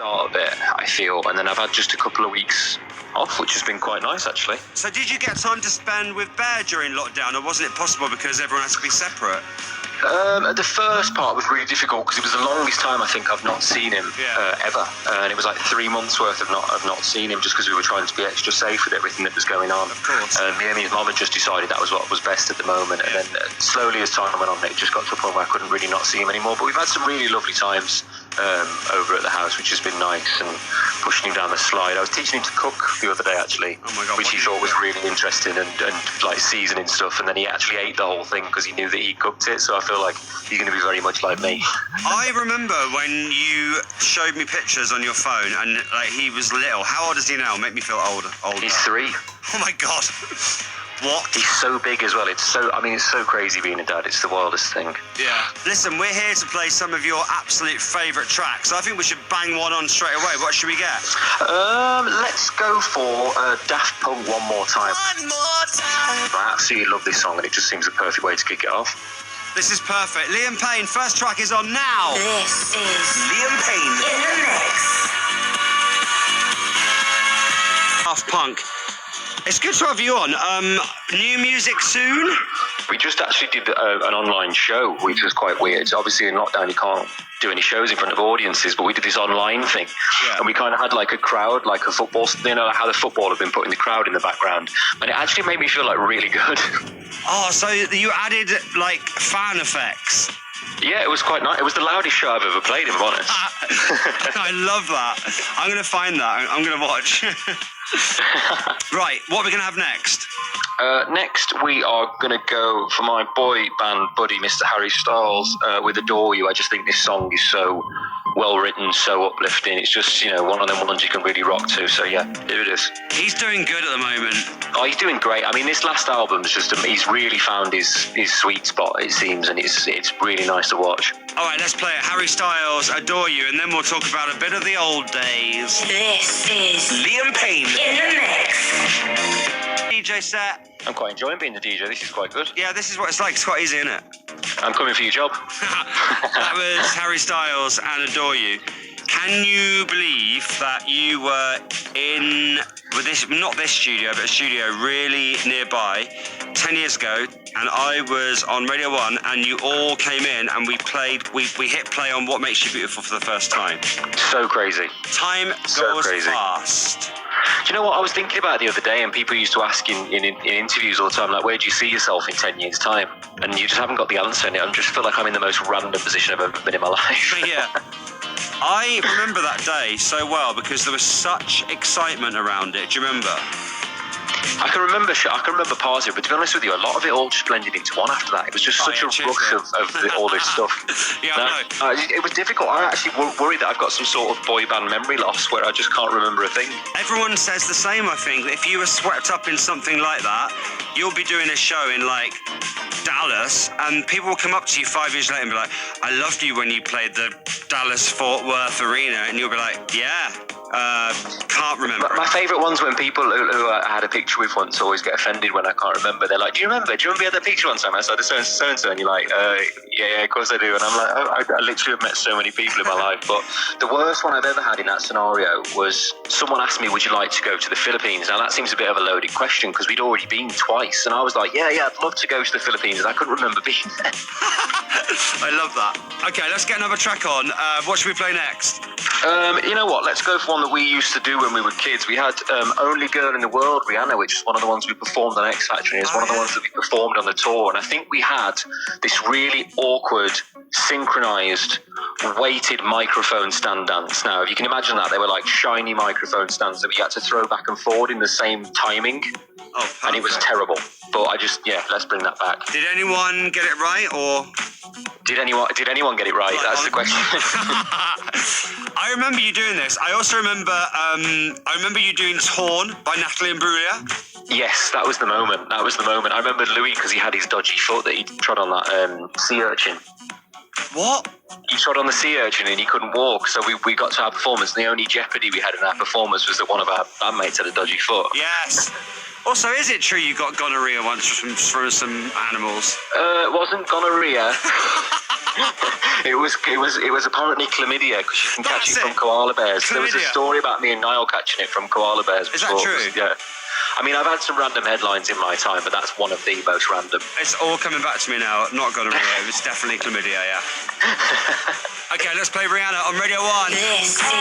start a bit, I feel, and then I've had just a couple of weeks off, which has been quite nice, actually. So did you get time to spend with Bear during lockdown, or wasn't it possible because everyone has to be separate? The first part was really difficult because it was the longest time I think I've not seen him ever, and it was like 3 months worth of not seeing him, just because we were trying to be extra safe with everything that was going on. Of course. Me and his mum had just decided that was what was best at the moment, and then slowly as time went on, it just got to a point where I couldn't really not see him anymore. But we've had some really lovely times over at the house, which has been nice, and pushing him down the slide. I was teaching him to cook the other day, actually, which he thought was really interesting, and like seasoning stuff, and then he actually ate the whole thing because he knew that he cooked it. So I feel like he's going to be very much like me. I remember when you showed me pictures on your phone, and like he was little. How old is he now? Make me feel older. He's 3. Oh my god. What? He's so big as well. It's so crazy being a dad. It's the wildest thing. Yeah. Listen, we're here to play some of your absolute favourite tracks. I think we should bang one on straight away. What should we get? Let's go for Daft Punk, One More Time. One More Time. I absolutely love this song, and it just seems the perfect way to kick it off. This is perfect. Liam Payne, first track is on now. This is Liam Payne in the mix. Daft Punk. It's good to have you on. New music soon? We just actually did an online show, which was quite weird. Obviously, in lockdown, you can't do any shows in front of audiences, but we did this online thing. Yeah. And we kind of had like a crowd, like a football, like how the football had been putting the crowd in the background. And it actually made me feel like really good. Oh, so you added like fan effects? Yeah, it was quite nice. It was the loudest show I've ever played, if I'm honest. I love that. I'm going to find that. I'm going to watch. Right, what are we going to have next? Next, we are going to go for my boy band buddy, Mr. Harry Styles, with Adore You. I just think this song is so well written, so uplifting. It's just, one of them ones you can really rock to. So yeah, here it is. He's doing good at the moment. Oh, he's doing great. I mean, this last album's just, he's really found his sweet spot, it seems, and it's really nice to watch. All right, let's play it. Harry Styles, Adore You, and then we'll talk about a bit of the old days. This is Liam Payne in the mix. DJ set. I'm quite enjoying being the DJ. This is quite good. Yeah, this is what it's like. It's quite easy, isn't it? I'm coming for your job. That was Harry Styles and Adore You. Can you believe that you were in, with this, not this studio, but a studio really nearby 10 years ago, and I was on Radio 1, and you all came in and we hit play on What Makes You Beautiful for the first time. So crazy. Time goes fast. Do you know what I was thinking about the other day, and people used to ask in interviews all the time, like, where do you see yourself in 10 years' time? And you just haven't got the answer, and I just feel like I'm in the most random position I've ever been in my life. Yeah. I remember that day so well because there was such excitement around it. Do you remember? I can remember parts of it, but to be honest with you, a lot of it all just blended into one after that. It was just such a rush of all this stuff. Yeah, I know. It was difficult. I actually worry that I've got some sort of boy band memory loss where I just can't remember a thing. Everyone says the same, I think. If you were swept up in something like that, you'll be doing a show in like Dallas, and people will come up to you 5 years later and be like, I loved you when you played the Dallas Fort Worth Arena, and you'll be like, yeah. Can't remember. My favourite one's when people who I had a picture with once always get offended when I can't remember. They're like, do you remember we had that picture one time? I said, so-and-so, and you're like, yeah, of course I do. And I'm like, I literally have met so many people in my life. But the worst one I've ever had in that scenario was someone asked me, would you like to go to the Philippines? Now that seems a bit of a loaded question because we'd already been twice. And I was like, yeah, I'd love to go to the Philippines. And I couldn't remember being there. I love that. Okay, let's get another track on. What should we play next? You know what? Let's go for one that we used to do when we were kids. We had Only Girl in the World, Rihanna, which is one of the ones we performed on X Factor, and it's one of the ones that we performed on the tour. And I think we had this really awkward, synchronized, weighted microphone stand dance. Now, if you can imagine that, they were like shiny microphone stands that we had to throw back and forward in the same timing. Oh, and it was terrible. But let's bring that back. Did anyone get it right, or did anyone get it right? That's the question. I remember you doing this. I also remember you doing Torn by Natalie Imbruglia. Yes, that was the moment. I remember Louis because he had his dodgy foot that he trod on that sea urchin. What? He trod on the sea urchin and he couldn't walk, so we got to our performance, and the only jeopardy we had in our performance was that one of our bandmates had a dodgy foot. Yes. Also, is it true you got gonorrhea once from some animals? It wasn't gonorrhea. It was apparently chlamydia because you can catch it That's from it. koala bears. There was a Chlamydia. story about me and Niall catching it from koala bears. Is that before. true? Yeah. I mean, I've had some random headlines in my time, but that's one of the most random. It's all coming back to me now. Not gonorrhea. It was definitely chlamydia. Yeah. Okay, let's play Rihanna on Radio 1. This